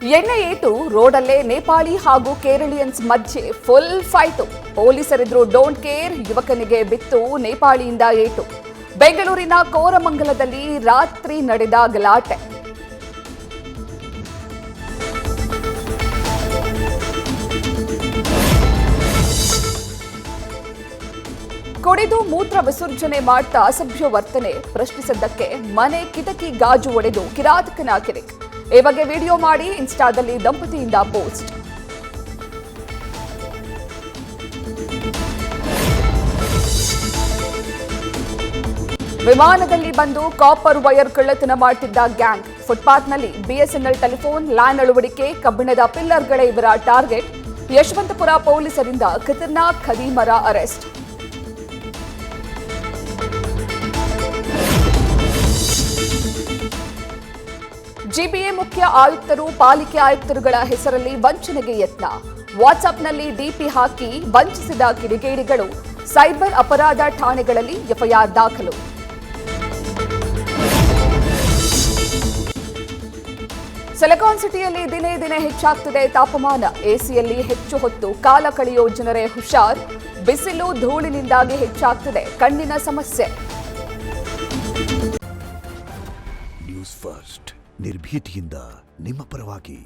ಎಣ್ಣೆ ಏಟು ರೋಡಲ್ಲೇ ನೇಪಾಳಿ ಹಾಗೂ ಕೇರಳಿಯನ್ಸ್ ಮಧ್ಯೆ ಫುಲ್ ಫೈಟು. ಪೊಲೀಸರಿದ್ರು ಡೋಂಟ್ ಕೇರ್, ಯುವಕನಿಗೆ ಬಿತ್ತು ನೇಪಾಳಿಯಿಂದ ಏಟು. ಬೆಂಗಳೂರಿನ ಕೋರಮಂಗಲದಲ್ಲಿ ರಾತ್ರಿ ನಡೆದ ಗಲಾಟೆ. ಕುಡಿದು ಮೂತ್ರ ವಿಸರ್ಜನೆ ಮಾಡ್ತಾ ಅಸಭ್ಯ ವರ್ತನೆ ಪ್ರಶ್ನಿಸಿದ್ದಕ್ಕೆ ಮನೆ ಕಿಟಕಿ ಗಾಜು ಒಡೆದು ಕಿರಾತಕನ ಕಿರಿಕ್. ಈ ಬಗ್ಗೆ ವಿಡಿಯೋ ಮಾಡಿ ಇನ್ಸ್ಟಾದಲ್ಲಿ ದಂಪತಿಯಿಂದ ಪೋಸ್ಟ್. ವಿಮಾನದಲ್ಲಿ ಬಂದು ಕಾಪರ್ ವೈರ್ ಕಳ್ಳತನ ಮಾಡುತ್ತಿದ್ದ ಗ್ಯಾಂಗ್. ಫುಟ್ಪಾತ್ನಲ್ಲಿ ಬಿಎಸ್ಎನ್ಎಲ್ ಟೆಲಿಫೋನ್ ಲ್ಯಾನ್ ಅಳವಡಿಕೆ, ಕಬ್ಬಿಣದ ಪಿಲ್ಲರ್ಗಳೇ ಇವರ ಟಾರ್ಗೆಟ್. ಯಶವಂತಪುರ ಪೊಲೀಸರಿಂದ ಖತರ್ನಾಕ್ ಖದೀಮರ ಅರೆಸ್ಟ್. ಜಿಬಿಎ ಮುಖ್ಯ ಆಯುಕ್ತರು, ಪಾಲಿಕೆ ಆಯುಕ್ತರುಗಳ ಹೆಸರಲ್ಲಿ ವಂಚನೆಗೆ ಯತ್ನ. ವಾಟ್ಸ್ಆಪ್ನಲ್ಲಿ ಡಿಪಿ ಹಾಕಿ ವಂಚಿಸಿದ ಕಿಡಿಗೇಡಿಗಳು. ಸೈಬರ್ ಅಪರಾಧ ಠಾಣೆಗಳಲ್ಲಿ ಎಫ್ಐಆರ್ ದಾಖಲು. ಸಿಲಿಕಾನ್ ಸಿಟಿಯಲ್ಲಿ ದಿನೇ ದಿನೇ ಹೆಚ್ಚಾಗ್ತಿದೆ ತಾಪಮಾನ. ಎಸಿಯಲ್ಲಿ ಹೆಚ್ಚು ಹೊತ್ತು ಕಾಲ ಕಳೆಯೋ ಜನರೇ ಹುಷಾರ್. ಬಿಸಿಲು ಧೂಳಿನಿಂದಾಗಿ ಹೆಚ್ಚಾಗ್ತಿದೆ ಕಣ್ಣಿನ ಸಮಸ್ಯೆ. ನ್ಯೂಸ್ ಫಸ್ಟ್, ನಿರ್ಭೀತಿಯಿಂದ ನಿಮ್ಮ ಪರವಾಗಿ.